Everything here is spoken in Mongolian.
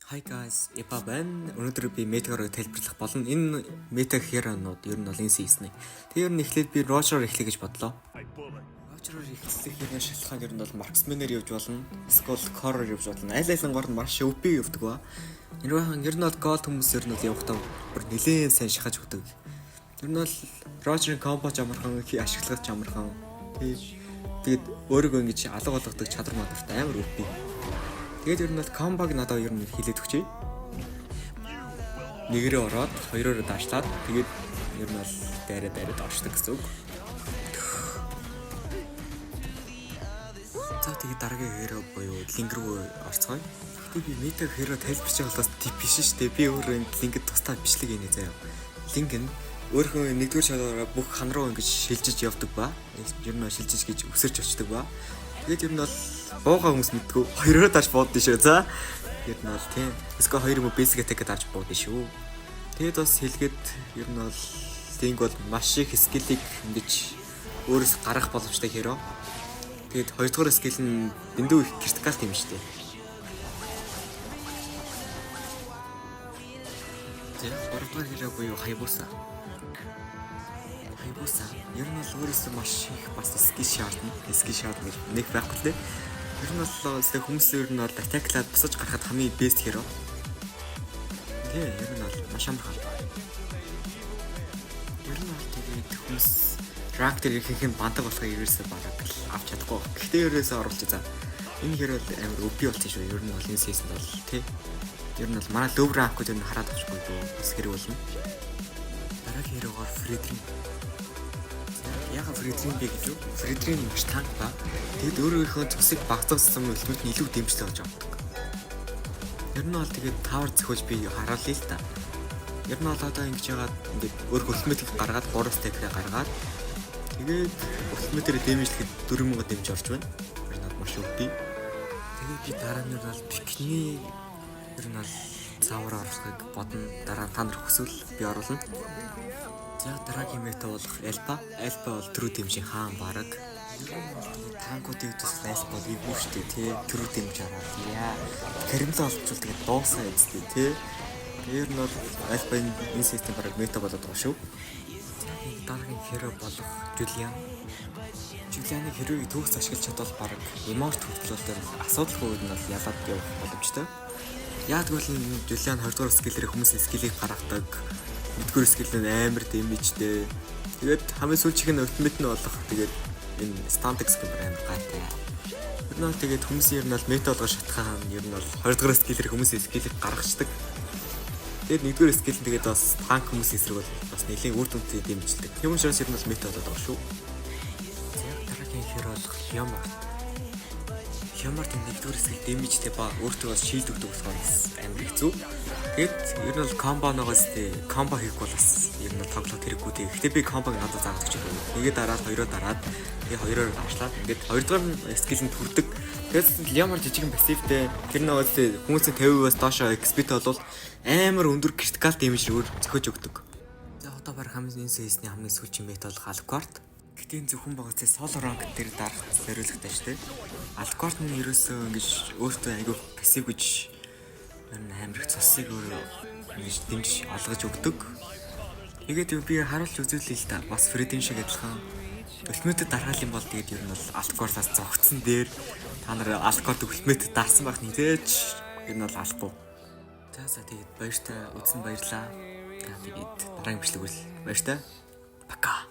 Hi guys, Epa байна. Өнөөдөр би метагорыг тайлбарлах болно. Энэ метаг херонууд ер нь бол энэ хийснэ. Тэг ер нь эхлээд би Roger эхлэе гэж бодлоо. Roger эхлэх хэрэг шалтгаан ер нь бол Marksman-ээр явж болно. Skull Core явж болно. Аль алингоор нь маш OP явдаг ба. Энэ бахан ер нь бол Gold хүмүүс ер нь бол явахдаа бүр нэлээд сайн шахаж өгдөг. Ер нь бол Roger-ын комбо амархан ашиглагч амархан. Тэгээд өөрийгөө ингэж алга болгодог чадвар мадартай амар OP. Тэгээд ер нь бол комбог надад ер нь хилээд өгчээ. Нэгээрээ ороод хоёроор даашлаад тэгээд ер нь бол дайраад оршдог гэсэн үг. За тэгээд дараагийн херо буюу линк рүү орцгоё. Гэхдээ би метаг херо тайлбарч байгаа болохоос тип биш шүү дээ. Би өөрөө линкэд тусдаа бичлэгийнэ заяа. Линк нь өөрийнхөө нэгдүгээр шалгаараа бүх хан руу ингэж шилжиж явдаг ба. Ер нь шилжиж гэж өсөрч очдөг ба. Тэгээд ер нь бол буугаа хүмүүс мэдгүй хоёроо дарж буудсан шүү. За ер нь бол тийм. Эсвэл хоёр юм basic attack дарж буудсан шүү. Тэгээд бас хэлгээд ер нь бол линк бол маш их скиллийг ингэж өөрөөс гаргах боломжтой херо. Тэгээд хоёрдугаар скилл нь дэндүү их критикал юм шүү дээ. Тэгээд гуравдугаар херо буюу Hayabusa. Ер нь бол өөрөөсөө маш их бас скил шаардна. Скил шаард нэг байхгүй лээ. Ер нь бол хүмүүс ер нь бол атаклаад босож гарахад хамгийн бест херо. Тий, ер нь бол маш амархан. Ер нь бол тэгээд хүмүүс трактер ихэнх нь бандаг болохыг ерөөсөө бараг авч чадахгүй. Гэхдээ ерөөсөө оруулж за. Энэ херо амар OP болсон шүү. Ер нь бол энэ сизон бол тий. Ер нь бол манай low rank-ууд ер нь хараад авчихгүй дөө. Бас хэрэг болно. Дараагийн херогоор Fredrin. Яга Фредрин бэ гэж юу? Фредрин маш танк ба. Тэгэд өөрийнхөө цусыг багцаасан үлдмэд нь илүү дэмжлэг болж авдаг. Ер нь бол тэгээд тавар зөхөж би хараалаа л та. Ер нь бол одоо ингэж яагаад ингээд өөр хөлтмөдийг гаргаад 3 стекрээ гаргаад тэгээд хөлтмөдээр дэмжлэхэд 4000 дэмж орж байна. Ер нь бол маш өв би. Тэгээд би дараа нь бол пикний ер нь бол цаавар оруулахыг бодно. Дараа та нар хүсвэл би оруулна. За дараагийн мета болох Alpha бол төрөө дэмжийн хаан бараг. Танкуудыг туслах Alpha бол юу штэ тий төрөө дэмж хараад яа. Каримлаа олчвол тэгээд дуусаа эцтэй тий. Тэр нь бол Alpha энэ систем бараг мета болоод байгаа шүү. Дараагийн херо болох Julian. Julian-ы херийг төгс ашиглаж чадвал бараг эморт хөтлөлтөөр асуудалгүй нь бол ялаад явах боломжтой. Яагтвэл Julian 20 дугаар скиллээр хүмүүсийн скиллийг гаргадаг. Нэгдүгээр скил нь амар дэмэжтэй. Тэгээд хамгийн сүүлчийнх нь ultimate нь болох тэгээд энэ Stantix гэмээр амар гайтай. Ер нь бол тэгээд хүмүүс ер нь бол мета болгож шатхан ер нь бол 20 дугаар скиллээр хүмүүсийн скиллийг гаргацдаг. Тэгээд нэгдүгээр скил нь тэгээд бас танк хүмүүсийн эсрэг бол бас нэлийн үр дүнтэй дэмждэг. Юм ширс ер нь бол мета болоод байгаа шүү. Дараагийн херо болох Хямарт нэгдүгээр скил дэмэжтэй ба өөртөө бас шилд өгдөг болохоор амар хэцүү. Тэгээд ер нь бол комбоногоос комбо хийх бол бас ер нь тоглох хэрэггүй дээ. Гэхдээ би комбог надад зааж өгч байгаа. Нэгээ дараад хоёроо дараад тэгээ хоёроор авчлаа. Ингээд хоёрдугаар скил нь төрдөг. Тэгээд Lemar жижигэн пассивтэй тэр нөгөөс хүмүүсийн 50%-аас доошо XP-тэй бол амар өндөр критикал дэмэж зөхөж өгдөг. За одоо баг хамгийн сесний хамгийн сүүлчийн мета бол Alucard. Гэтийн зөвхөн багцээ соло ранк дээр дарах зориулгатай шүү дээ. Alucard нь ерөөсөө ингэж өөртөө айгүй пассив гэж амар их цусыг ингэж дэмж олгож өгдөг. Тэгээд би харуулж үзүүлээ л та. Бас Fredrin шиг адилхан өлтмөдөд даргаал юм бол тэгээд ер нь бол Alucard-аас зогцсон дээр та нар Alucard өлтмөдөд дарсан байх нэгдэж ер нь бол алахгүй. За тэгээд баяртай үзсэн баярлаа. Тэгээд дараагийн бичлэг үл баяртай. Пока.